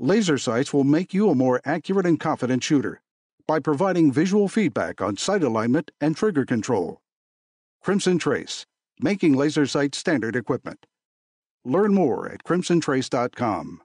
Laser sights will make you a more accurate and confident shooter by providing visual feedback on sight alignment and trigger control. Crimson Trace, making laser sight standard equipment. Learn more at crimsontrace.com.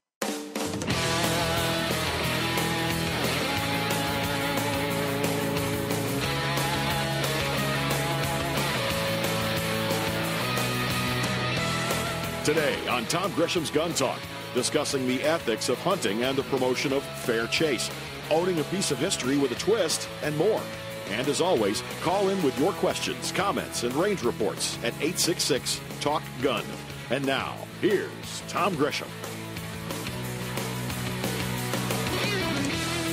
Today on Tom Grisham's Gun Talk, discussing the ethics of hunting and the promotion of fair chase, owning a piece of history with a twist, and more. And as always, call in with your questions, comments, and range reports at 866-TALK-GUN. And now, here's Tom Grisham.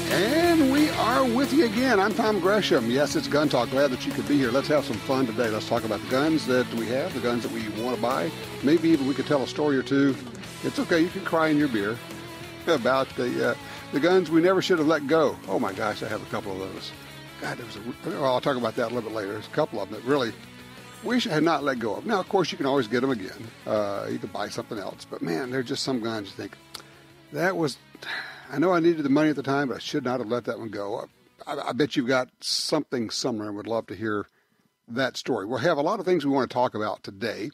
And we are with you again. I'm Tom Grisham. Yes, it's Gun Talk. Glad that you could be here. Let's have some fun today. Let's talk about the guns that we have, the guns that we want to buy. Maybe even we could tell a story or two. It's okay. You can cry in your beer about the guns we never should have let go. Oh, my gosh, I have a couple of those. God, I'll talk about that a little bit later. There's a couple of them that really wish I had not let go of. Now, of course, you can always get them again. You can buy something else. But, man, there's just some guns you think, I know I needed the money at the time, but I should not have let that one go. I bet you've got something somewhere and would love to hear that story. We'll have a lot of things we want to talk about today.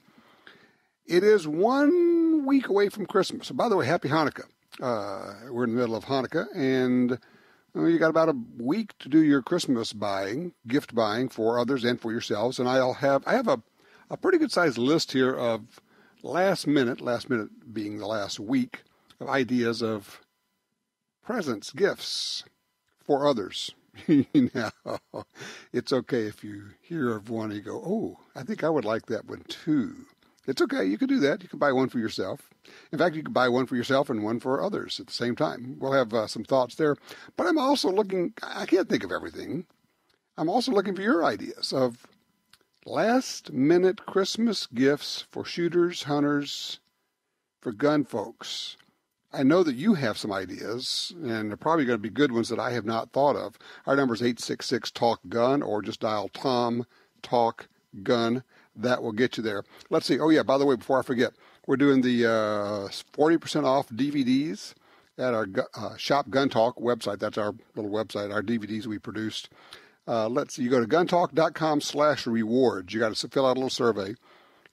It is 1 week away from Christmas. So, by the way, happy Hanukkah. We're in the middle of Hanukkah, and you got about a week to do your Christmas buying, gift buying for others and for yourselves. And I have a pretty good sized list here of last minute being the last week, of ideas of presents, gifts for others. Now, it's okay if you hear of one and you go, oh, I think I would like that one too. It's okay. You can do that. You can buy one for yourself. In fact, you can buy one for yourself and one for others at the same time. We'll have some thoughts there. But I'm also looking, I can't think of everything. I'm also looking for your ideas of last-minute Christmas gifts for shooters, hunters, for gun folks. I know that you have some ideas, and they're probably going to be good ones that I have not thought of. Our number is 866-TALK-GUN, or just dial Tom Talk Gun. That will get you there. Let's see. Oh, yeah, by the way, before I forget, we're doing the 40% off DVDs at our Shop Gun Talk website. That's our little website, our DVDs we produced. Let's see. You go to guntalk.com/rewards. You got to fill out a little survey,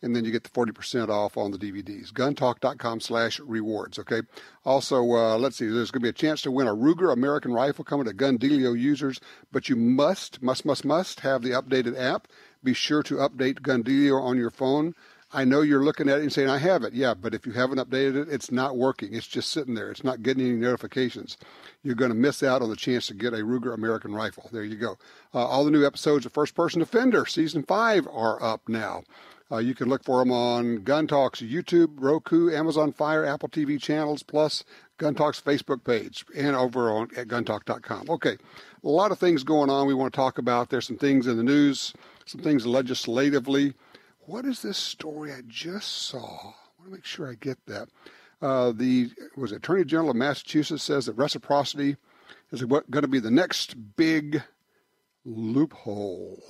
and then you get the 40% off on the DVDs. Guntalk.com/rewards, okay? Also, let's see, there's going to be a chance to win a Ruger American rifle coming to Gun Dealio users, but you must have the updated app. Be sure to update Gun Dealio on your phone. I know you're looking at it and saying, I have it. Yeah, but if you haven't updated it, it's not working. It's just sitting there. It's not getting any notifications. You're going to miss out on the chance to get a Ruger American rifle. There you go. All the new episodes of First Person Defender Season 5 are up now. You can look for them on Gun Talk's YouTube, Roku, Amazon Fire, Apple TV channels, plus Gun Talk's Facebook page, and over on at guntalk.com. Okay, a lot of things going on we want to talk about. There's some things in the news, some things legislatively. What is this story I just saw? I want to make sure I get that. The Attorney General of Massachusetts says that reciprocity is going to be the next big loophole.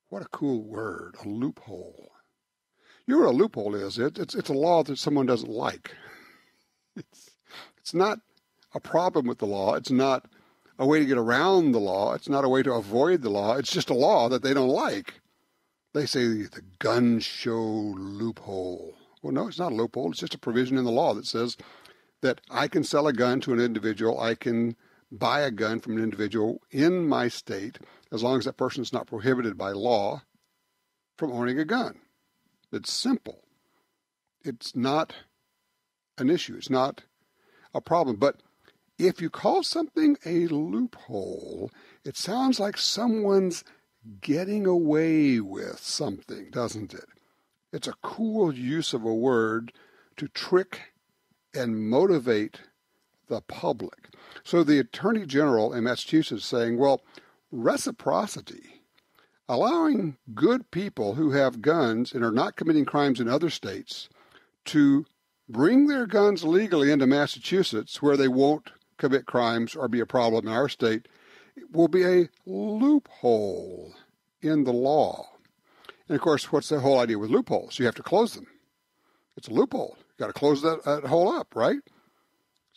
What a cool word, a loophole. You know what a loophole is? It's a law that someone doesn't like. It's not a problem with the law. It's not a way to get around the law. It's not a way to avoid the law. It's just a law that they don't like. They say the gun show loophole. Well, no, it's not a loophole. It's just a provision in the law that says that I can sell a gun to an individual. I can buy a gun from an individual in my state as long as that person is not prohibited by law from owning a gun. It's simple. It's not an issue. It's not a problem. But if you call something a loophole, it sounds like someone's getting away with something, doesn't it? It's a cool use of a word to trick and motivate the public. So the Attorney General in Massachusetts is saying, well, reciprocity, allowing good people who have guns and are not committing crimes in other states to bring their guns legally into Massachusetts where they won't commit crimes or be a problem in our state, will be a loophole in the law. And of course, what's the whole idea with loopholes? You have to close them. It's a loophole. You've got to close that hole up, right?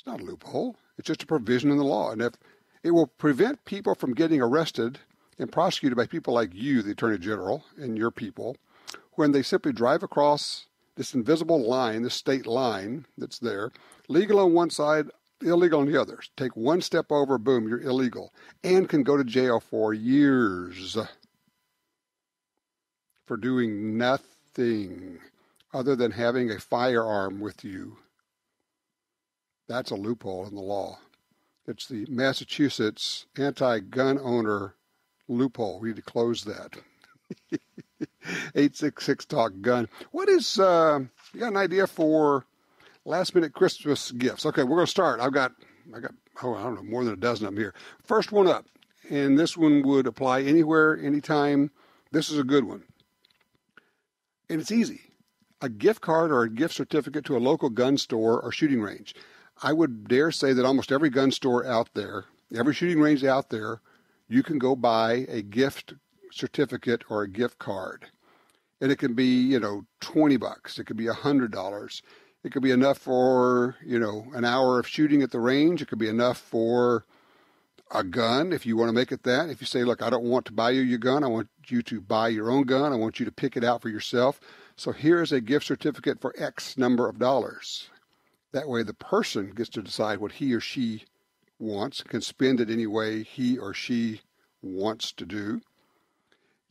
It's not a loophole. It's just a provision in the law. And if it will prevent people from getting arrested and prosecuted by people like you, the Attorney General, and your people, when they simply drive across this invisible line, this state line that's there, legal on one side, illegal on the other. Take one step over, boom, you're illegal, and can go to jail for years for doing nothing other than having a firearm with you. That's a loophole in the law. It's the Massachusetts anti-gun owner loophole. We need to close that. 866-TALK-GUN. What is, you got an idea for last-minute Christmas gifts? Okay, we're going to start. I got, I don't know, more than a dozen of them here. First one up, and this one would apply anywhere, anytime. This is a good one. And it's easy. A gift card or a gift certificate to a local gun store or shooting range. I would dare say that almost every gun store out there, every shooting range out there, you can go buy a gift certificate or a gift card. And it can be, $20. It could be $100. It could be enough for, an hour of shooting at the range. It could be enough for a gun, if you want to make it that. If you say, look, I don't want to buy you your gun. I want you to buy your own gun. I want you to pick it out for yourself. So here's a gift certificate for X number of dollars. That way the person gets to decide what he or she wants, can spend it any way he or she wants to do.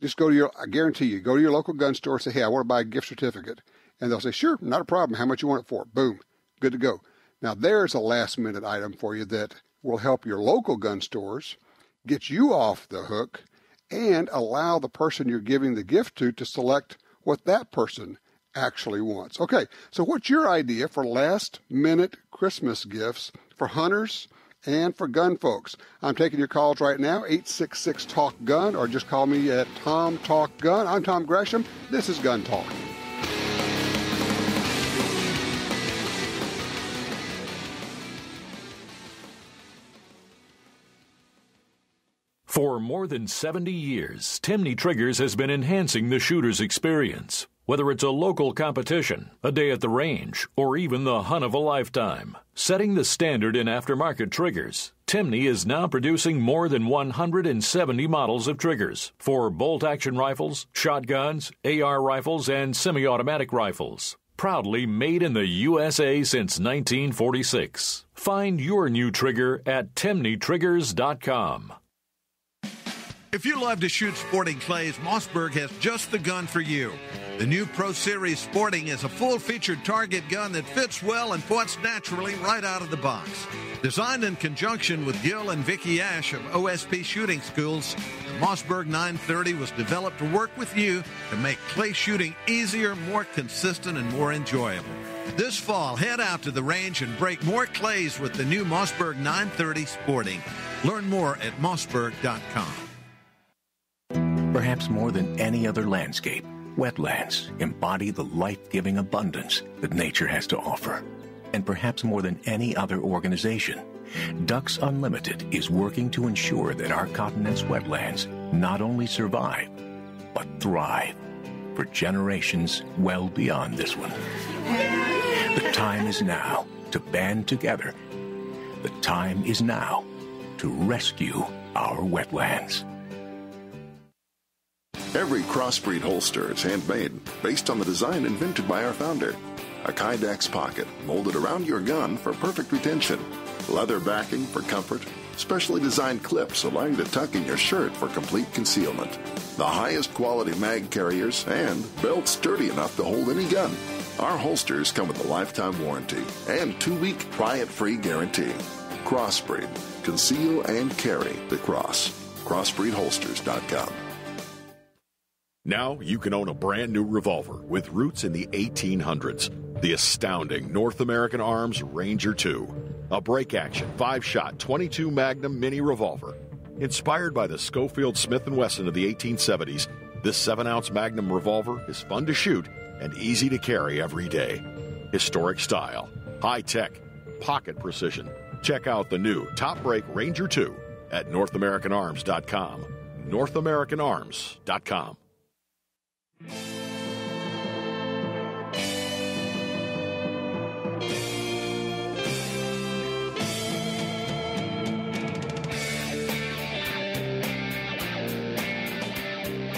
Just go to I guarantee you, go to your local gun store and say, hey, I want to buy a gift certificate. And they'll say, sure, not a problem. How much you want it for? Boom, good to go. Now there's a last minute item for you that will help your local gun stores get you off the hook and allow the person you're giving the gift to select what that person actually wants. Okay, so what's your idea for last-minute Christmas gifts for hunters and for gun folks? I'm taking your calls right now, 866-TALK-GUN, or just call me at Tom Talk Gun. I'm Tom Gresham. This is Gun Talk. For more than 70 years, Timney Triggers has been enhancing the shooter's experience. Whether it's a local competition, a day at the range, or even the hunt of a lifetime. Setting the standard in aftermarket triggers, Timney is now producing more than 170 models of triggers for bolt-action rifles, shotguns, AR rifles, and semi-automatic rifles. Proudly made in the USA since 1946. Find your new trigger at TimneyTriggers.com. If you love to shoot sporting clays, Mossberg has just the gun for you. The new Pro Series Sporting is a full-featured target gun that fits well and points naturally right out of the box. Designed in conjunction with Gil and Vicky Ash of OSP Shooting Schools, the Mossberg 930 was developed to work with you to make clay shooting easier, more consistent, and more enjoyable. This fall, head out to the range and break more clays with the new Mossberg 930 Sporting. Learn more at mossberg.com. Perhaps more than any other landscape, wetlands embody the life-giving abundance that nature has to offer. And perhaps more than any other organization, Ducks Unlimited is working to ensure that our continent's wetlands not only survive, but thrive for generations well beyond this one. The time is now to band together. The time is now to rescue our wetlands. Every crossbreed holster is handmade based on the design invented by our founder. A Kydex pocket molded around your gun for perfect retention. Leather backing for comfort. Specially designed clips allow you to tuck in your shirt for complete concealment. The highest quality mag carriers and belts sturdy enough to hold any gun. Our holsters come with a lifetime warranty and 2-week try-it-free guarantee. Crossbreed. Conceal and carry the cross. Crossbreedholsters.com. Now you can own a brand new revolver with roots in the 1800s. The astounding North American Arms Ranger 2. A break-action, 5-shot, 22 Magnum mini revolver. Inspired by the Schofield Smith & Wesson of the 1870s, this 7-ounce Magnum revolver is fun to shoot and easy to carry every day. Historic style, high-tech, pocket precision. Check out the new Top Break Ranger 2 at NorthAmericanArms.com. NorthAmericanArms.com.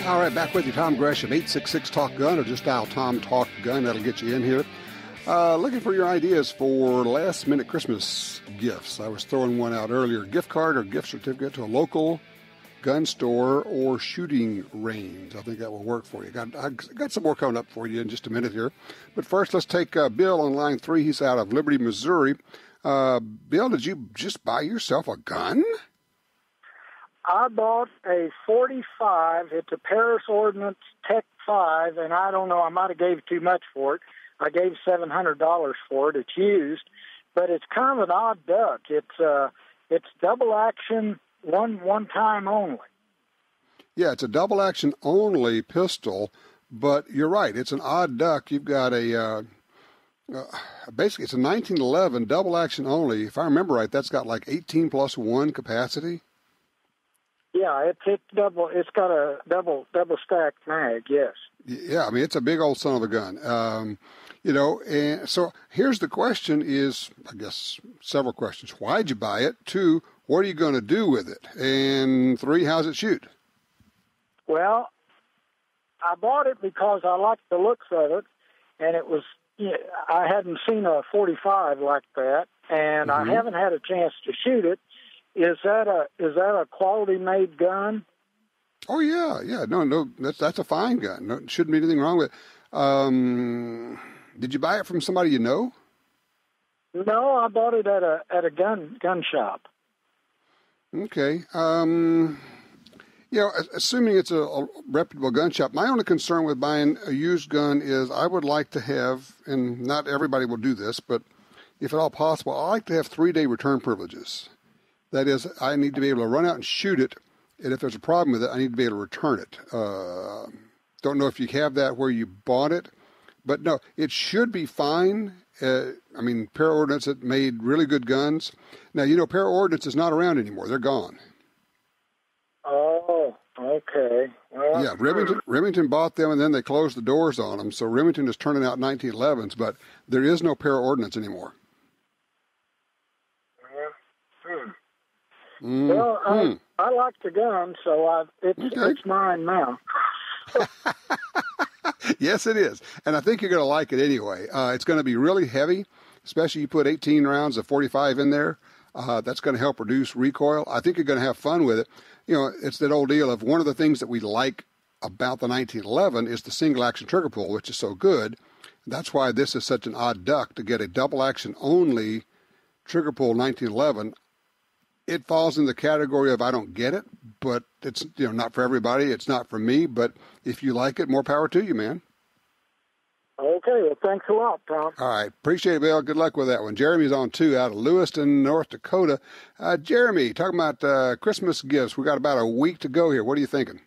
All right, back with you, Tom Gresham, 866-TALK-GUN, or just dial Tom Talk Gun. That'll get you in here. Looking for your ideas for last-minute Christmas gifts. I was throwing one out earlier, gift card or gift certificate to a local gun store or shooting range. I think that will work for you. I got some more coming up for you in just a minute here. But first, let's take Bill on line 3. He's out of Liberty, Missouri. Bill, did you just buy yourself a gun? I bought a 45. It's a Paris Ordnance Tech 5, and I don't know, I might have gave too much for it. I gave $700 for it. It's used, but it's kind of an odd duck. It's double action, one time only. Yeah, it's a double action only pistol, but you're right. It's an odd duck. You've got a basically it's a 1911 double action only. If I remember right, that's got like 18+1 capacity. Yeah, it's double. It's got a double stacked mag. Yes. Yeah, I mean it's a big old son of a gun. And so here's the question: is I guess several questions. Why'd you buy it? 2, what are you going to do with it? And 3, how's it shoot? Well, I bought it because I liked the looks of it, and it was. I hadn't seen a 45 like that, and I haven't had a chance to shoot it. Is that a quality made gun? Oh yeah. No, that's a fine gun. No, shouldn't be anything wrong with it. Did you buy it from somebody you know? No, I bought it at a gun shop. Okay. Assuming it's a reputable gun shop, my only concern with buying a used gun is I would like to have, and not everybody will do this, but if at all possible, I like to have 3-day return privileges. That is, I need to be able to run out and shoot it, and if there's a problem with it, I need to be able to return it. Don't know if you have that where you bought it, but no, it should be fine. Para Ordnance had made really good guns. Now, Para Ordnance is not around anymore. They're gone. Oh, okay. Well, yeah, Remington bought them, and then they closed the doors on them. So Remington is turning out 1911s, but there is no Para Ordnance anymore. Well, I like the gun, so it's mine now. Yes, it is. And I think you're going to like it anyway. It's going to be really heavy, especially you put 18 rounds of 45 in there. That's going to help reduce recoil. I think you're going to have fun with it. It's that old deal of one of the things that we like about the 1911 is the single action trigger pull, which is so good. That's why this is such an odd duck to get a double action only trigger pull 1911. It falls in the category of I don't get it, but it's not for everybody. It's not for me, but if you like it, more power to you, man. Okay, well, thanks a lot, Tom. All right, appreciate it, Bill. Good luck with that one. Jeremy's on too, out of Lewiston, North Dakota. Jeremy, talking about Christmas gifts. We got about a week to go here. What are you thinking?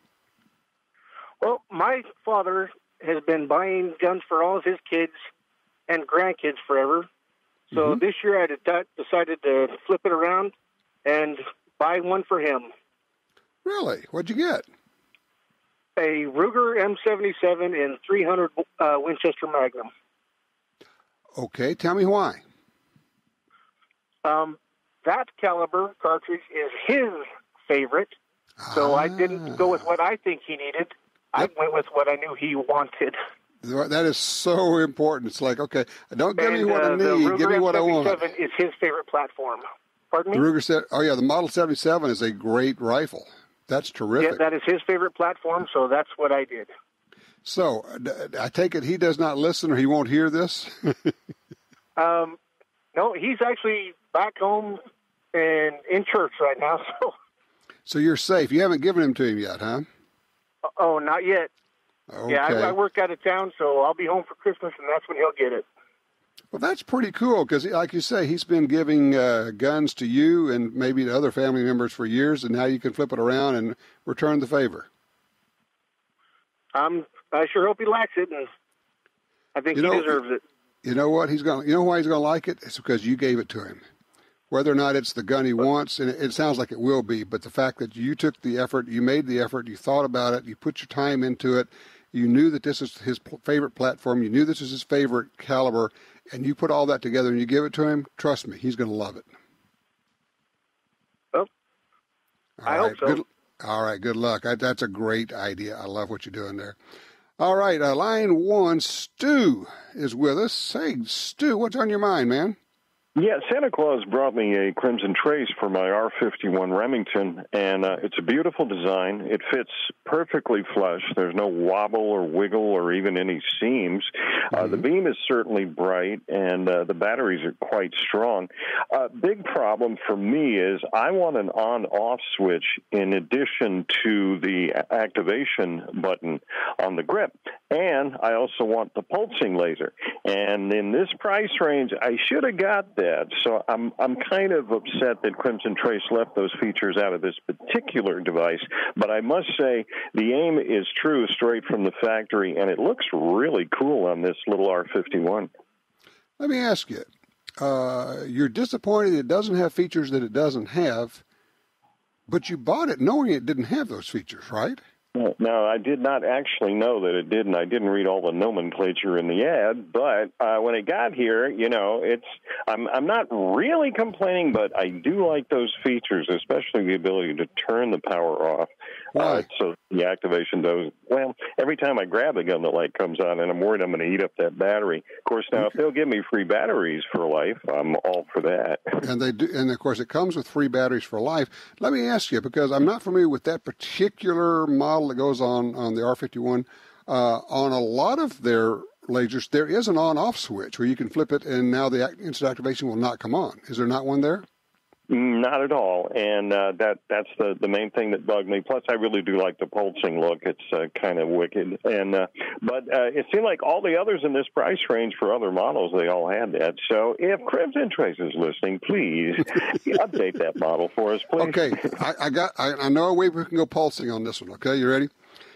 Well, my father has been buying guns for all of his kids and grandkids forever. So this year I decided to flip it around and buy one for him. Really? What'd you get? A Ruger M77 in 300 Winchester Magnum. Okay, tell me why. That caliber cartridge is his favorite, so I didn't go with what I think he needed. I went with what I knew he wanted. That is so important. It's like, okay, don't give me what I need, give me what I want. The Ruger M77 is his favorite platform. Pardon me? The Ruger the Model 77 is a great rifle. That's terrific. Yeah, that is his favorite platform, so that's what I did. So, I take it he does not listen or he won't hear this? No, he's actually back home and in church right now. So you're safe. You haven't given him to him yet, huh? Oh, not yet. Okay. Yeah, I work out of town, so I'll be home for Christmas, and that's when he'll get it. Well, that's pretty cool because, like you say, he's been giving guns to you and maybe to other family members for years, and now you can flip it around and return the favor. I sure hope he likes it, and I think he deserves it. You know what? You know why he's going to like it? It's because you gave it to him. Whether or not it's the gun he wants, and it sounds like it will be, but the fact that you took the effort, you made the effort, you thought about it, you put your time into it, you knew that this is his favorite platform, you knew this is his favorite caliber, and you put all that together and you give it to him, trust me, he's going to love it. Well, I hope so. All right, good luck. That's a great idea. I love what you're doing there. All right, line 1, Stu is with us. Hey, Stu, what's on your mind, man? Yeah, Santa Claus brought me a Crimson Trace for my R51 Remington, and it's a beautiful design. It fits perfectly flush. There's no wobble or wiggle or even any seams. The beam is certainly bright, and the batteries are quite strong. Big problem for me is I want an on-off switch in addition to the activation button on the grip, and I also want the pulsing laser. And in this price range, I should have got that. So I'm kind of upset that Crimson Trace left those features out of this particular device. But I must say the aim is true, straight from the factory, and it looks really cool on this little R51. Let me ask you, you're disappointed it doesn't have features that it doesn't have, but you bought it knowing it didn't have those features, right? No, I did not actually know that it didn't. I didn't read all the nomenclature in the ad, but when it got here, I'm not really complaining, but I do like those features, especially the ability to turn the power off. Why? So the activation does, well, every time I grab the gun, the light comes on, and I'm worried I'm going to eat up that battery. Of course, now, if they'll give me free batteries for life, I'm all for that. And they do, and of course, it comes with free batteries for life. Let me ask you, because I'm not familiar with that particular model that goes on the R51. On a lot of their lasers, there is an on-off switch where you can flip it, and now the instant activation will not come on. Is there not one there? Not at all, and that's the main thing that bugged me. Plus, I really do like the pulsing look. It's kind of wicked, and but it seemed like all the others in this price range for other models, they all had that. So, if Crimson Trace is listening, please update that model for us, please. Okay, I know a way we can go pulsing on this one. Okay, you ready?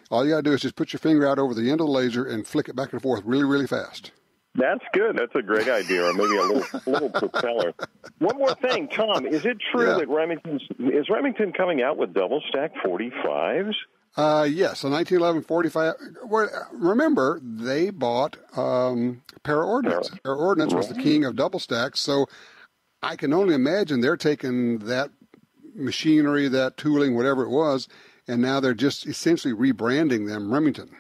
All you got to do is just put your finger out over the end of the laser and flick it back and forth really, really fast. That's good. That's a great idea, or maybe a little propeller. One more thing, Tom. Is it true that Remington coming out with double stack 45s? Yes, a 1911 45. Well, remember, they bought Para-Ordnance. Para-Ordnance was the king of double stacks, so I can only imagine they're taking that machinery, that tooling, whatever it was, and now they're just essentially rebranding them Remington.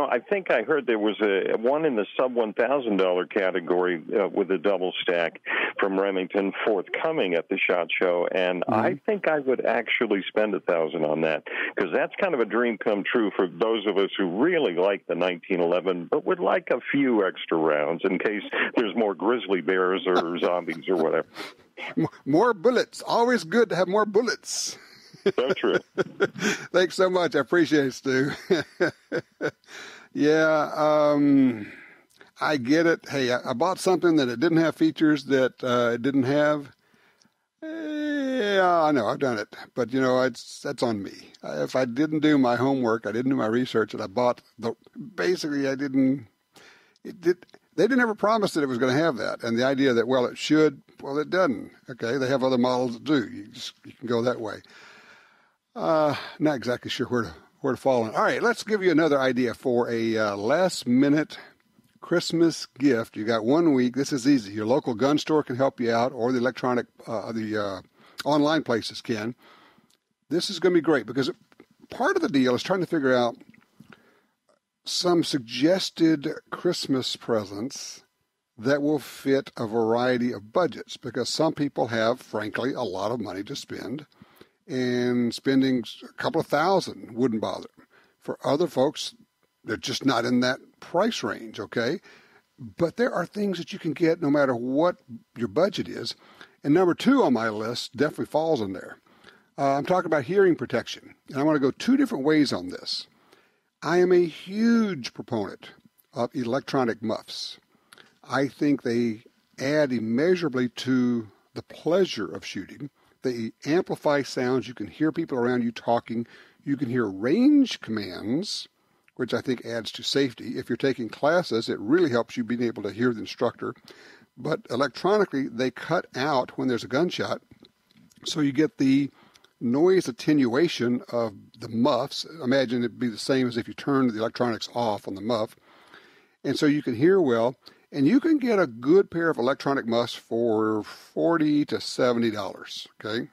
I think I heard there was one in the sub $1,000 category with a double stack from Remington forthcoming at the SHOT Show, and I think I would actually spend $1,000 on that, because that's kind of a dream come true for those of us who really like the 1911, but would like a few extra rounds in case there's more grizzly bears or zombies or whatever. More bullets. Always good to have more bullets. So true. Thanks so much. I appreciate it, Stu. I get it. Hey, I bought something that it didn't have features that it didn't have. Yeah, I know. I've done it. But, that's on me. If I didn't do my homework, I didn't do my research, and I bought basically, they didn't ever promise that it was going to have that. And the idea that, it should, it doesn't. Okay, they have other models that do. You can go that way. Not exactly sure where to fall on. All right, let's give you another idea for a last-minute Christmas gift. You got 1 week. This is easy. Your local gun store can help you out, or the online places can. This is going to be great because part of the deal is trying to figure out some suggested Christmas presents that will fit a variety of budgets, because some people have, frankly, a lot of money to spend, and spending a couple of $1,000 wouldn't bother them. For other folks, they're just not in that price range, okay? But there are things that you can get no matter what your budget is. And number 2 on my list definitely falls in there. I'm talking about hearing protection. And I want to go 2 different ways on this. I am a huge proponent of electronic muffs. I think they add immeasurably to the pleasure of shooting. They amplify sounds. You can hear people around you talking. You can hear range commands, which I think adds to safety. If you're taking classes, it really helps you being able to hear the instructor. But electronically, they cut out when there's a gunshot, so you get the noise attenuation of the muffs. Imagine it'd be the same as if you turned the electronics off on the muff. And so you can hear well. And you can get a good pair of electronic muffs for $40 to $70, okay?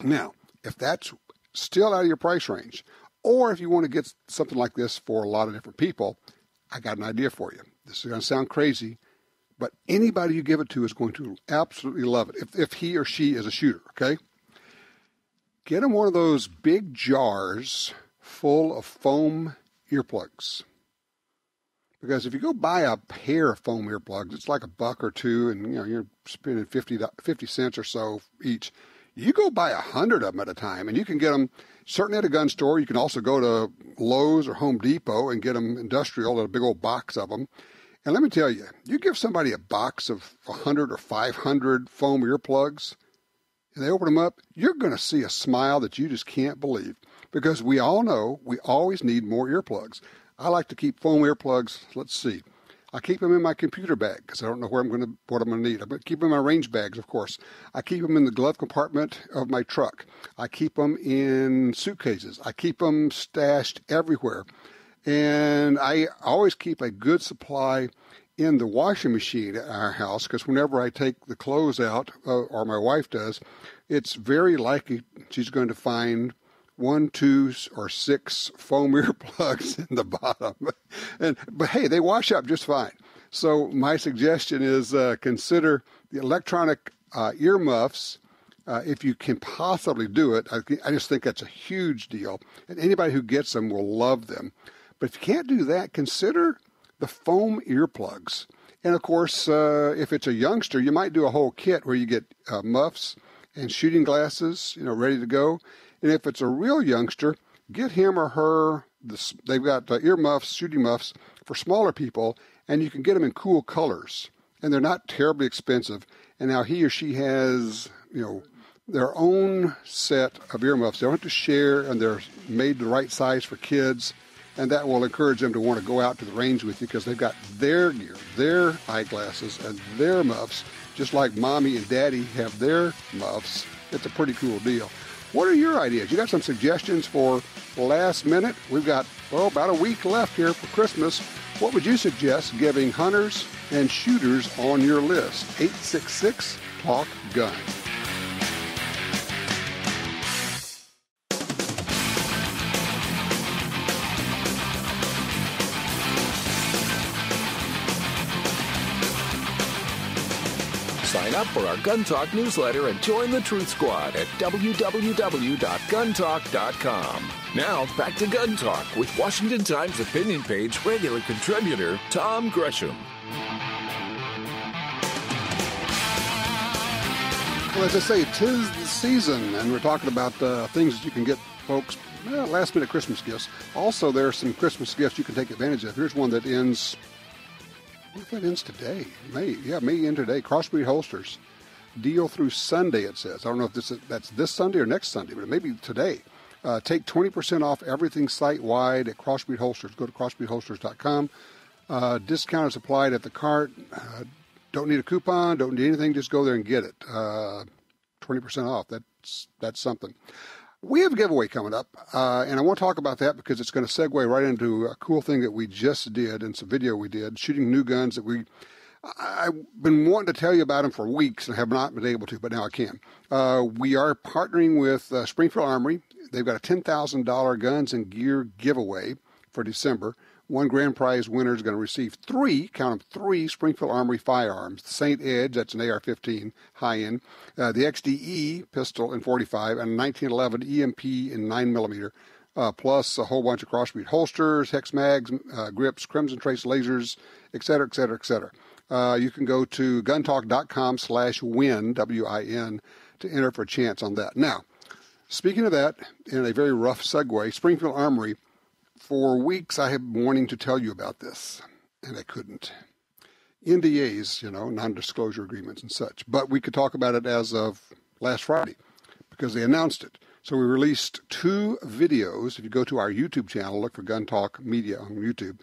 Now, if that's still out of your price range. Or if you want to get something like this for a lot of different people, I got an idea for you. This is going to sound crazy, but anybody you give it to is going to absolutely love it if he or she is a shooter, okay? Get them one of those big jars full of foam earplugs. Because if you go buy a pair of foam earplugs, it's like $1 or $2, and you're spending 50 cents or so each. You go buy 100 of them at a time, and you can get them certainly at a gun store. You can also go to Lowe's or Home Depot and get them industrial, a big old box of them. And let me tell you, you give somebody a box of 100 or 500 foam earplugs, and they open them up, you're going to see a smile that you just can't believe. Because we all know we always need more earplugs. I like to keep foam earplugs, let's see. I keep them in my computer bag because I don't know what I'm going to need. I keep them in my range bags, of course. I keep them in the glove compartment of my truck. I keep them in suitcases. I keep them stashed everywhere. And I always keep a good supply in the washing machine at our house because whenever I take the clothes out, or my wife does, it's very likely she's going to find 1, 2, or 6 foam earplugs in the bottom. But hey, they wash up just fine. So my suggestion is consider the electronic earmuffs if you can possibly do it. I just think that's a huge deal. And anybody who gets them will love them. But if you can't do that, consider the foam earplugs. And of course, if it's a youngster, you might do a whole kit where you get muffs and shooting glasses, ready to go. And if it's a real youngster, get him or her, they've got earmuffs, shooting muffs for smaller people, and you can get them in cool colors. And they're not terribly expensive. And now he or she has, their own set of earmuffs. They don't have to share, and they're made the right size for kids. And that will encourage them to want to go out to the range with you because they've got their gear, their eyeglasses, and their muffs, just like Mommy and Daddy have their muffs. It's a pretty cool deal. What are your ideas? You got some suggestions for last minute? We've got, about a week left here for Christmas. What would you suggest giving hunters and shooters on your list? 866-TALK-GUN. Sign up for our Gun Talk newsletter and join the Truth Squad at www.guntalk.com. Now, back to Gun Talk with Washington Times opinion page regular contributor Tom Gresham. Well, as I say, 'tis the season, and we're talking about things that you can get folks last-minute Christmas gifts. Also, there are some Christmas gifts you can take advantage of. Here's one that ends... What if that ends today? May end today. Crossbreed holsters. Deal through Sunday, it says. I don't know if that's this Sunday or next Sunday, but it may be today. Take 20% off everything site-wide at Crossbreed Holsters. Go to crossbreedholsters.com. Discount is applied at the cart. Don't need a coupon. Don't need anything. Just go there and get it. 20% off. That's something. We have a giveaway coming up, and I want to talk about that because it's going to segue right into a cool thing that we just did and some video we did, shooting new guns that I've been wanting to tell you about them for weeks and have not been able to, but now I can. We are partnering with Springfield Armory. They've got a $10,000 guns and gear giveaway for December. One grand prize winner is going to receive 3 Springfield Armory firearms. The St. Edge, that's an AR-15 high-end. The XDE pistol in .45 and 1911 EMP in 9mm. Plus a whole bunch of Crossbreed holsters, hex mags, grips, Crimson Trace lasers, etc., etc., etc. You can go to guntalk.com/win, W-I-N, to enter for a chance on that. Now, speaking of that, in a very rough segue, Springfield Armory, for weeks I have been wanting to tell you about this, and I couldn't. NDAs, non-disclosure agreements and such. But we could talk about it as of last Friday because they announced it. So we released 2 videos. If you go to our YouTube channel, look for Gun Talk Media on YouTube.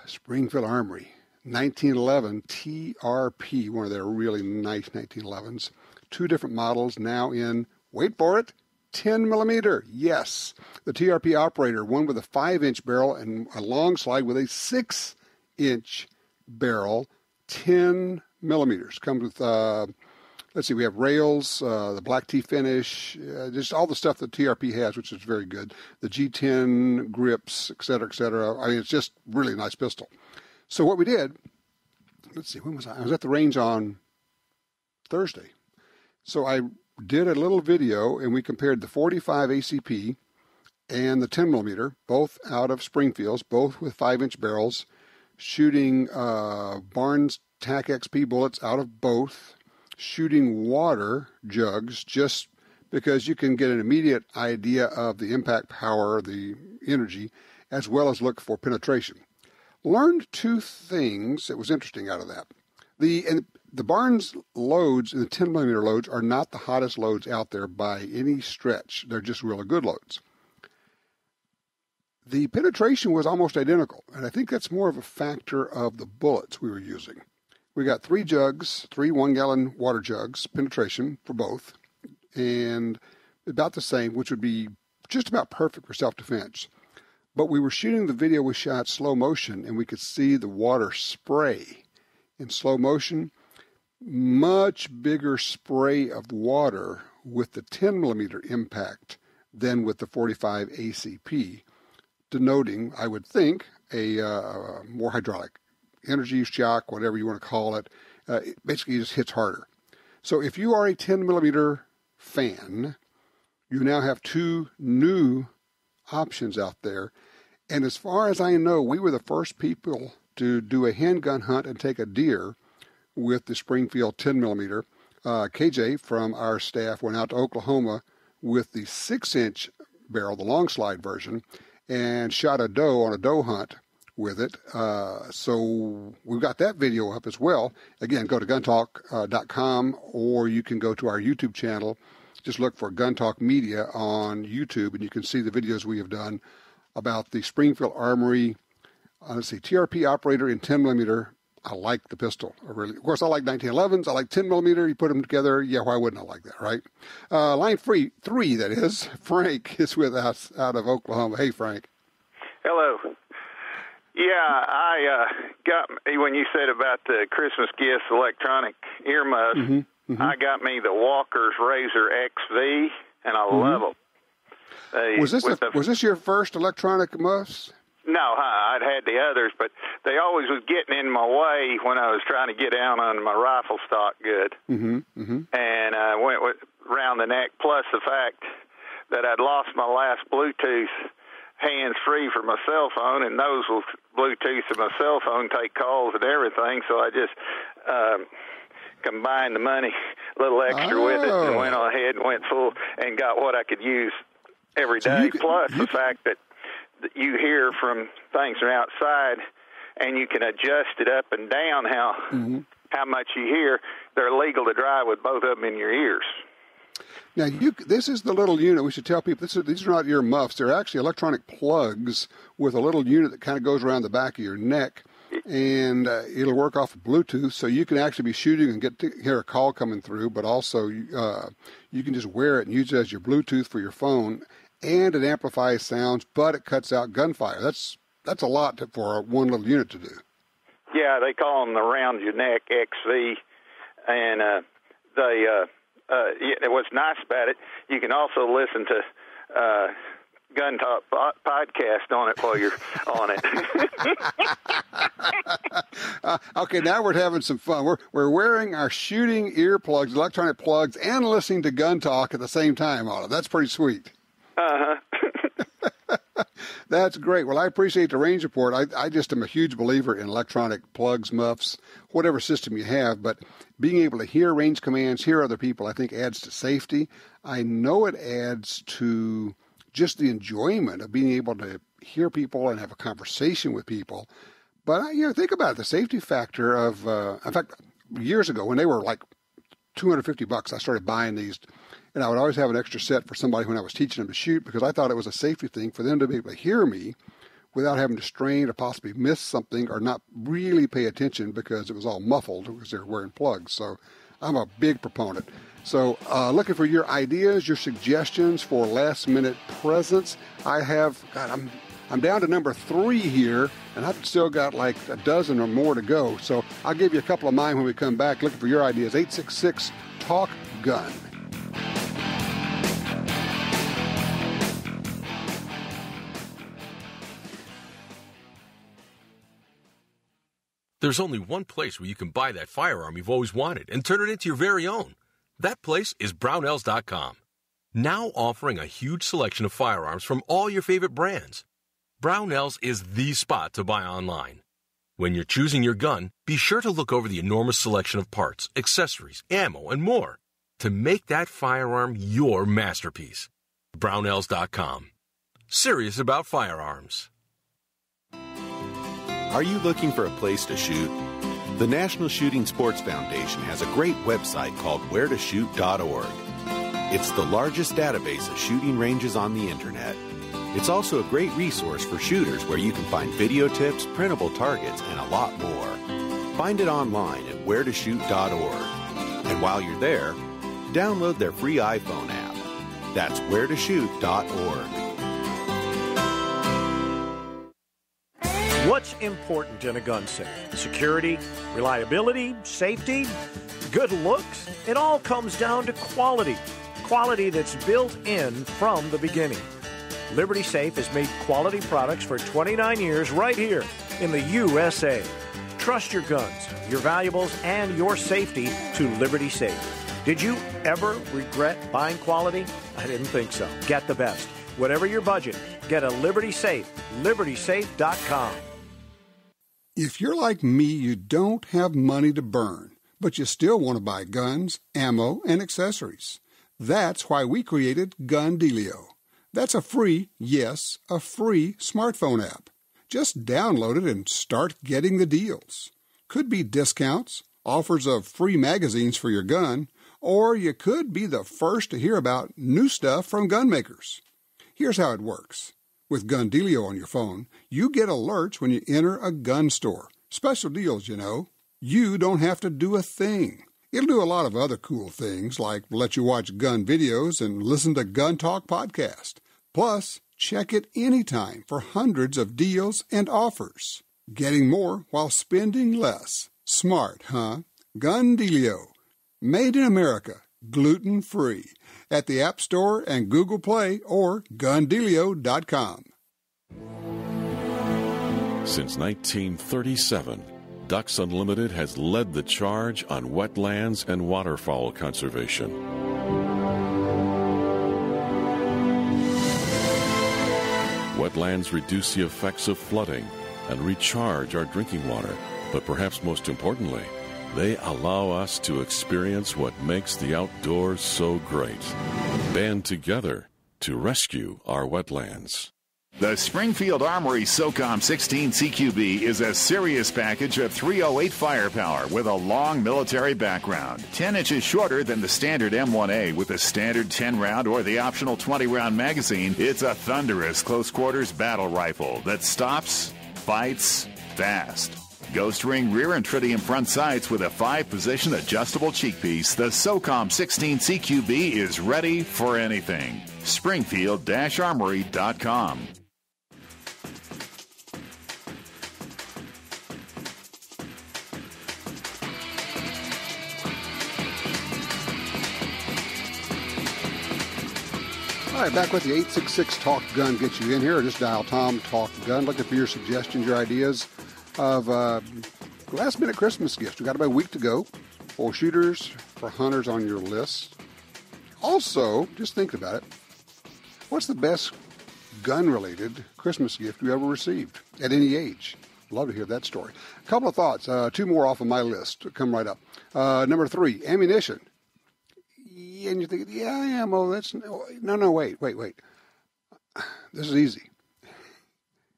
Springfield Armory, 1911 TRP, one of their really nice 1911s. 2 different models now in, wait for it, 10mm. Yes, the TRP Operator, one with a 5-inch barrel and a long slide with a 6-inch barrel, 10mm. Comes with let's see, we have rails, the black tea finish, just all the stuff that TRP has, which is very good. The G10 grips, et cetera, et cetera. I mean, it's just really a nice pistol. So what we did, let's see, when was I? I was at the range on Thursday. So I did a little video, and we compared the 45 ACP and the 10 millimeter, both out of Springfields, both with 5-inch barrels, shooting Barnes TAC XP bullets out of both, shooting water jugs, just because you can get an immediate idea of the impact power, the energy, as well as look for penetration. Learned two things that was interesting out of that. The Barnes loads and the 10 millimeter loads are not the hottest loads out there by any stretch. They're just really good loads. The penetration was almost identical, and I think that's more of a factor of the bullets we were using. We got 3 jugs, 3 1-gallon water jugs, penetration for both, and about the same, which would be just about perfect for self-defense. But we were shooting the video we shot slow motion, and we could see the water spray in slow motion. Much bigger spray of water with the 10 millimeter impact than with the 45 ACP, denoting, I would think, a more hydraulic energy shock, whatever you want to call it. It basically just hits harder. So if you are a 10 millimeter fan, you now have 2 new options out there. And as far as I know, we were the first people to do a handgun hunt and take a deer with the Springfield 10 millimeter. KJ from our staff went out to Oklahoma with the 6-inch barrel, the long slide version, and shot a doe on a doe hunt with it. So we've got that video up as well. Again, go to guntalk.com, or you can go to our YouTube channel. Just look for Gun Talk Media on YouTube, and you can see the videos we have done about the Springfield Armory, TRP operator in 10 millimeter. I like the pistol. Of course, I like 1911s. I like 10 millimeter. You put them together. Yeah, why wouldn't I like that, right? Line 3, that is. Frank is with us out of Oklahoma. Hey, Frank. Hello. Yeah, I got, when you said about the Christmas gifts, electronic earmuffs, I got me the Walker's Razor XV, and I love them. Was this your first electronic muffs? No, I'd had the others, but they always was getting in my way when I was trying to get down on my rifle stock good. And I went around the neck, plus the fact that I'd lost my last Bluetooth hands-free for my cell phone, and those will Bluetooth to my cell phone, take calls and everything, so I just combined the money a little extra with it and went on ahead and went full and got what I could use every day, plus the fact that you hear from things from outside, and you can adjust it up and down how much you hear. They're legal to drive with both of them in your ears. Now, this is the little unit. We should tell people these are not ear muffs. They're actually electronic plugs with a little unit that kind of goes around the back of your neck, and it'll work off of Bluetooth, so you can actually be shooting and get to hear a call coming through, but also you can just wear it and use it as your Bluetooth for your phone. And it amplifies sounds, but it cuts out gunfire. That's a lot for one little unit to do. Yeah, they call them the round your neck XV, and what's nice about it, you can also listen to Gun Talk podcast on it while you're on it. Okay, now we're having some fun. We're wearing our shooting earplugs, electronic plugs, and listening to Gun Talk at the same time on it. That's pretty sweet. That's great. Well, I appreciate the range report. I just am a huge believer in electronic plugs, muffs, whatever system you have, but being able to hear range commands, hear other people, I think adds to safety. I know it adds to just the enjoyment of being able to hear people and have a conversation with people. But, think about it, the safety factor of, in fact, years ago when they were like $250, I started buying these. And I would always have an extra set for somebody when I was teaching them to shoot, because I thought it was a safety thing for them to be able to hear me without having to strain or possibly miss something or not really pay attention because it was all muffled because they were wearing plugs. So I'm a big proponent. So looking for your ideas, your suggestions for last-minute presents. I have, I'm down to number 3 here, and I've still got like a dozen or more to go. So I'll give you a couple of mine when we come back, looking for your ideas. 866-TALK-GUN. There's only one place where you can buy that firearm you've always wanted and turn it into your very own. That place is Brownells.com. Now offering a huge selection of firearms from all your favorite brands. Brownells is the spot to buy online. When you're choosing your gun, be sure to look over the enormous selection of parts, accessories, ammo, and more to make that firearm your masterpiece. Brownells.com. Serious about firearms. Are you looking for a place to shoot? The National Shooting Sports Foundation has a great website called wheretoshoot.org. It's the largest database of shooting ranges on the internet. It's also a great resource for shooters where you can find video tips, printable targets, and a lot more. Find it online at wheretoshoot.org. And while you're there, download their free iPhone app. That's wheretoshoot.org. What's important in a gun safe? Security, reliability, safety, good looks? It all comes down to quality. Quality that's built in from the beginning. Liberty Safe has made quality products for 29 years right here in the USA. Trust your guns, your valuables, and your safety to Liberty Safe. Did you ever regret buying quality? I didn't think so. Get the best. Whatever your budget, get a Liberty Safe. LibertySafe.com. If you're like me, you don't have money to burn, but you still want to buy guns, ammo, and accessories. That's why we created Gun Dealio. That's a free, yes, a free smartphone app. Just download it and start getting the deals. Could be discounts, offers of free magazines for your gun, or you could be the first to hear about new stuff from gun makers. Here's how it works. With Gun Dealio on your phone, you get alerts when you enter a gun store. Special deals, you know. You don't have to do a thing. It'll do a lot of other cool things, like let you watch gun videos and listen to Gun Talk podcast. Plus, check it anytime for hundreds of deals and offers. Getting more while spending less. Smart, huh? Gun Dealio. Made in America. Gluten-free. At the App Store and Google Play or GunDealio.com. Since 1937, Ducks Unlimited has led the charge on wetlands and waterfowl conservation. Wetlands reduce the effects of flooding and recharge our drinking water, but perhaps most importantly, they allow us to experience what makes the outdoors so great. Band together to rescue our wetlands. The Springfield Armory SOCOM 16 CQB is a serious package of .308 firepower with a long military background. 10 inches shorter than the standard M1A with a standard 10-round or the optional 20-round magazine. It's a thunderous close-quarters battle rifle that stops, fights, fast. Ghost ring rear and tritium front sights with a 5-position adjustable cheek piece. The SOCOM 16 CQB is ready for anything. Springfield-Armory.com. All right, back with the 866-TALK-GUN gets you in here, or just dial Tom Talk Gun. Looking for your suggestions, your ideas of last-minute Christmas gifts. We've got about a week to go for shooters, for hunters on your list. Also, just think about it. What's the best gun-related Christmas gift you ever received at any age? Love to hear that story. A couple of thoughts. 2 more off of my list. Come right up. Number 3, ammunition. And you're thinking, yeah, ammo, that's... No, wait. This is easy.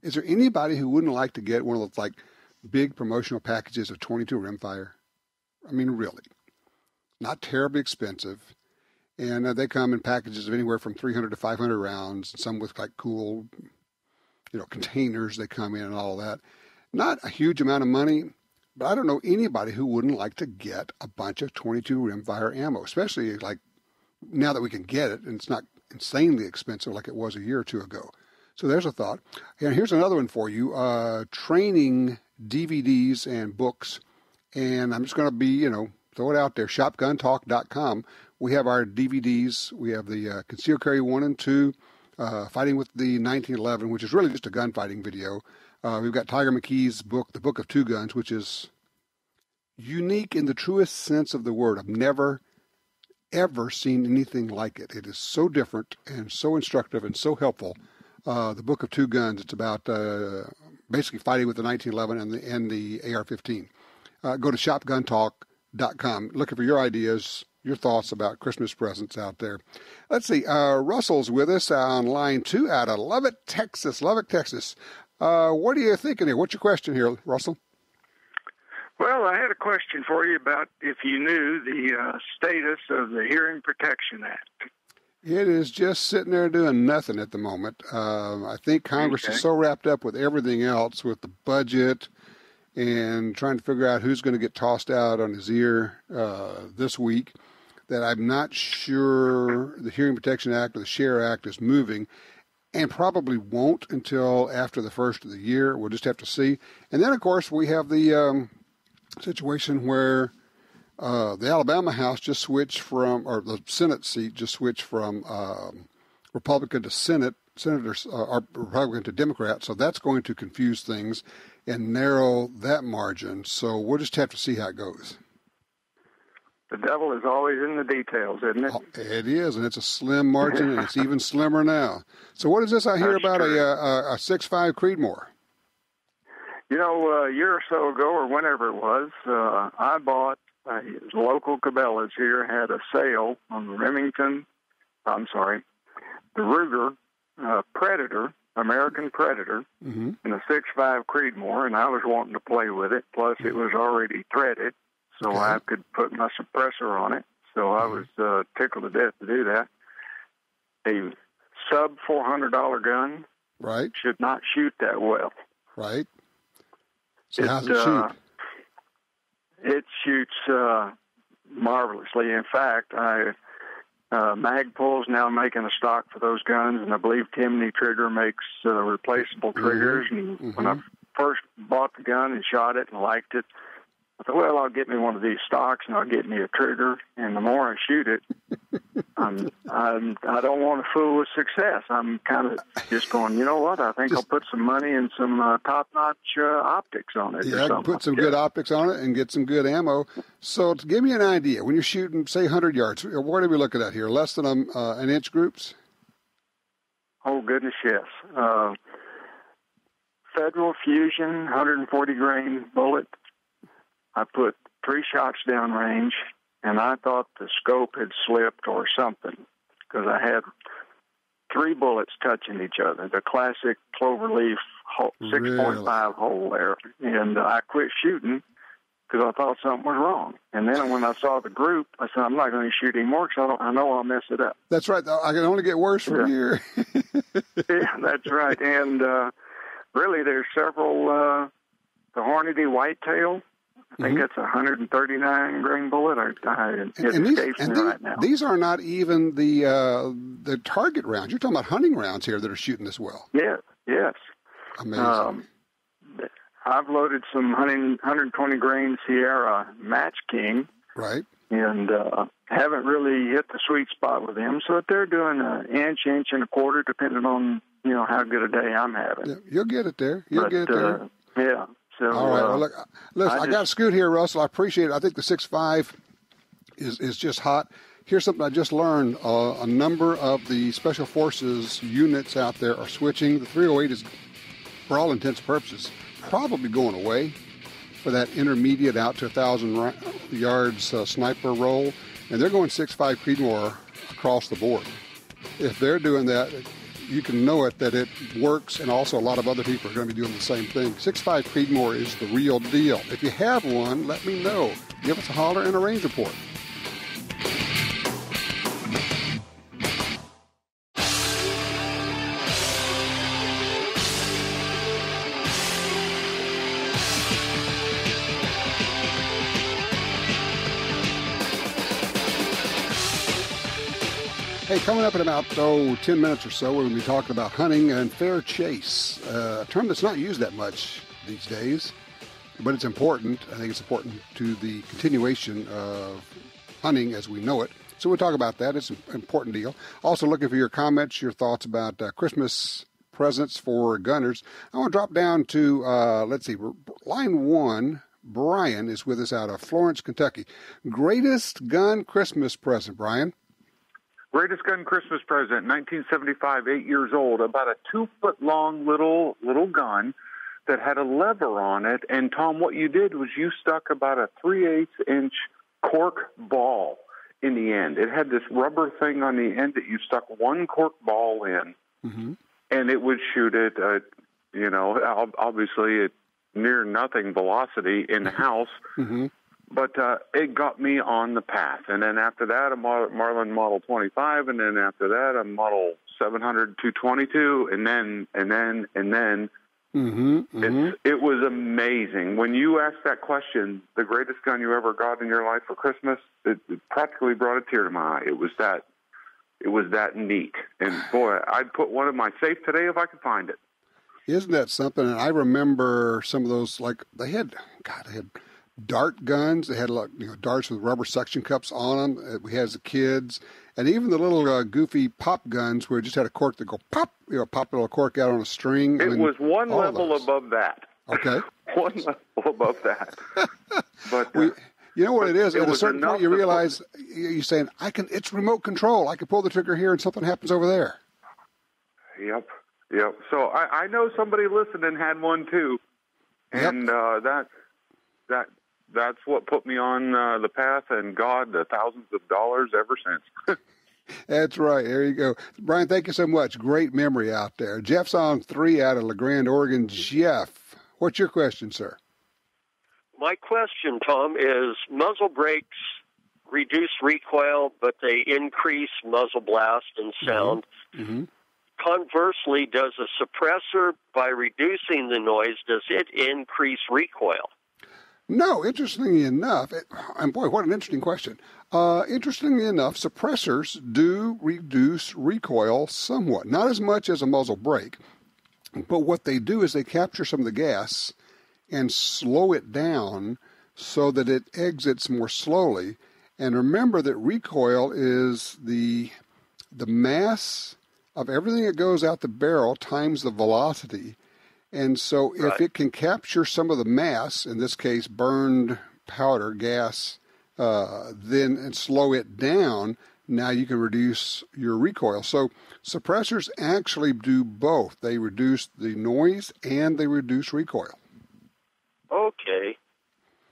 Is there anybody who wouldn't like to get one of those, like, big promotional packages of 22 rimfire? I mean, really. Not terribly expensive. And they come in packages of anywhere from 300 to 500 rounds, some with, like, cool, containers they come in and all that. Not a huge amount of money, but I don't know anybody who wouldn't like to get a bunch of 22 rimfire ammo, especially, like, now that we can get it, and it's not insanely expensive like it was a year or two ago. So there's a thought. And here's another one for you, training DVDs and books. And I'm just going to be, throw it out there, shopguntalk.com. We have our DVDs. We have the Concealed Carry 1 and 2, Fighting with the 1911, which is really just a gunfighting video. We've got Tiger McKee's book, The Book of Two Guns, which is unique in the truest sense of the word. I've never, ever seen anything like it. It is so different and so instructive and so helpful. The Book of Two Guns, it's about basically fighting with the 1911 and the AR-15. Go to shopguntalk.com. Looking for your ideas, your thoughts about Christmas presents out there. Let's see. Russell's with us on line 2 out of Lubbock, Texas. Lubbock, Texas. What are you thinking here? What's your question here, Russell? Well, I had a question for you about if you knew the status of the Hearing Protection Act. It is just sitting there doing nothing at the moment. I think Congress is so wrapped up with everything else, with the budget and trying to figure out who's going to get tossed out on his ear this week, that I'm not sure the Hearing Protection Act or the SHARE Act is moving, and probably won't until after the first of the year. We'll just have to see. And then, of course, we have the situation where the Alabama House just switched from, or the Senate seat just switched from Republican to senators are Republican to Democrat. So that's going to confuse things and narrow that margin. So we'll just have to see how it goes. The devil is always in the details, isn't it? It is, and it's a slim margin, and it's even slimmer now. So what is this I hear about a 6.5 Creedmoor? A year or so ago, or whenever it was, I bought local Cabela's here had a sale on the Ruger Predator, American Predator, in a 6.5 Creedmoor, and I was wanting to play with it. Plus, it was already threaded, so I could put my suppressor on it. So I was tickled to death to do that. A sub $400 gun, should not shoot that well. Right. So how's it shoot? It shoots marvelously. In fact, Magpul's now making a stock for those guns, and I believe Timney Trigger makes replaceable triggers. And when I first bought the gun and shot it and liked it, I thought, well, I'll get me one of these stocks and I'll get me a trigger. And the more I shoot it, I don't want to fool with success. I'm kind of just going, you know what? I think I'll put some money and some top-notch optics on it. Yeah, I can put some good optics on it and get some good ammo. So to give me an idea, when you're shooting, say, 100 yards, what are we looking at here? Less than an inch groups? Oh, goodness, yes. Federal Fusion, 140-grain bullet. I put 3 shots downrange, and I thought the scope had slipped or something because I had 3 bullets touching each other, the classic cloverleaf 6.5 hole there. And I quit shooting because I thought something was wrong. And then when I saw the group, I said, I'm not going to shoot anymore because I know I'll mess it up. That's right. I can only get worse from here. Yeah, that's right. And really, there's several, the Hornady Whitetail, I think that's a 139-grain bullet. It escapes me right now. These are not even the target rounds. You're talking about hunting rounds here that are shooting this well. Yes. Amazing. I've loaded some 120-grain Sierra Match King. Right. And haven't really hit the sweet spot with them. So if they're doing an inch and a quarter, depending on, how good a day I'm having. Yeah, you'll get it there. Yeah. So, all right. Well, look, listen, I got to scoot here, Russell. I appreciate it. I think the 6.5 is just hot. Here's something I just learned. A number of the Special Forces units out there are switching. The 308 is, for all intents and purposes, probably going away for that intermediate out to 1,000 yards sniper roll. And they're going 6.5 Creedmoor across the board. If they're doing that, you can know that it works, and also a lot of other people are going to be doing the same thing. 6.5 Creedmoor is the real deal. If you have one, let me know. Give us a holler and a range report. Hey, coming up in about 10 minutes or so, we're going to be talking about hunting and fair chase, a term that's not used that much these days, but it's important. I think it's important to the continuation of hunting as we know it. So we'll talk about that. It's an important deal. Also looking for your comments, your thoughts about Christmas presents for gunners. I want to drop down to, line 1. Brian is with us out of Florence, Kentucky. Greatest gun Christmas present, Brian? Greatest gun Christmas present, 1975, 8 years old, about a 2-foot-long little gun that had a lever on it. And, Tom, what you did was you stuck about a 3/8-inch cork ball in the end. It had this rubber thing on the end that you stuck one cork ball in, and it would shoot it, obviously at near nothing velocity in-house. But it got me on the path. And then after that, a Marlin Model 25, and then after that, a Model 700 222, and then. It was amazing. When you asked that question, the greatest gun you ever got in your life for Christmas, it practically brought a tear to my eye. It was that neat. And, boy, I'd put one in my safe today if I could find it. Isn't that something? And I remember some of those, like, they had dart guns. They had darts with rubber suction cups on them. We had as kids, and even the little goofy pop guns where it just had a cork that go pop. Pop a little cork out on a string. It was one level above that. Okay, one level above that. But you know what it is? At a certain point, you realize you're saying, It's remote control. I can pull the trigger here, and something happens over there. Yep. So I know somebody listening had one too, and that's what put me on the path, and God, the thousands of dollars ever since. That's right. There you go. Brian, thank you so much. Great memory out there. Jeff's on 3 out of La Grande, Oregon. Jeff, what's your question, sir? My question, Tom, is muzzle brakes reduce recoil, but they increase muzzle blast and sound. Conversely, does a suppressor, by reducing the noise, does it increase recoil? No, interestingly enough, and boy, what an interesting question. Interestingly enough, suppressors do reduce recoil somewhat. Not as much as a muzzle brake, but what they do is they capture some of the gas and slow it down so that it exits more slowly. And remember that recoil is the mass of everything that goes out the barrel times the velocity. And so if it can capture some of the mass, in this case burned powder, gas, then and slow it down, now you can reduce your recoil. So suppressors actually do both. They reduce the noise and they reduce recoil. Okay.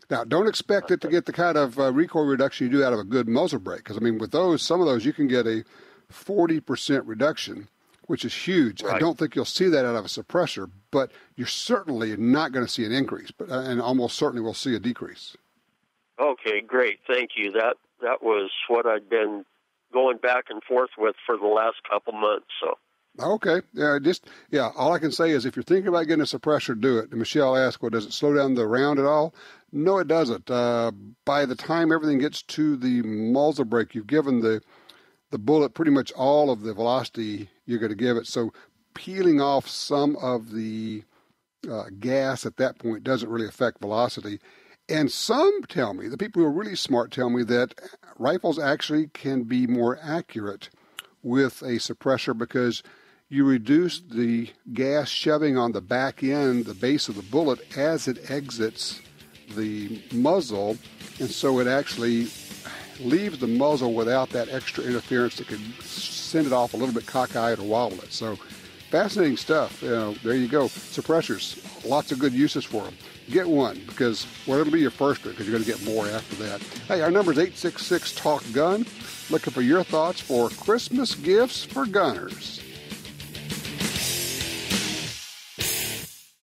Now, don't expect it to get the kind of recoil reduction you do out of a good muzzle brake. Because, with some of those, you can get a 40% reduction, which is huge. I don't think you'll see that out of a suppressor, but you're certainly not going to see an increase, and almost certainly will see a decrease. Okay, great. Thank you. That was what I'd been going back and forth with for the last couple months. So. Okay. All I can say is if you're thinking about getting a suppressor, do it. And Michelle asked, does it slow down the round at all? No, it doesn't. By the time everything gets to the muzzle brake, you've given the bullet pretty much all of the velocity you're going to give it. So peeling off some of the gas at that point doesn't really affect velocity. And some tell me, the people who are really smart tell me that rifles actually can be more accurate with a suppressor because you reduce the gas shoving on the back end, the base of the bullet, as it exits the muzzle. And so it actually leaves the muzzle without that extra interference that could send it off a little bit cockeyed or wobble it. So fascinating stuff. There you go. Suppressors, lots of good uses for them. Get one because it'll be your first one because you're going to get more after that. Hey, our number is 866-TALK-GUN. Looking for your thoughts for Christmas gifts for gunners.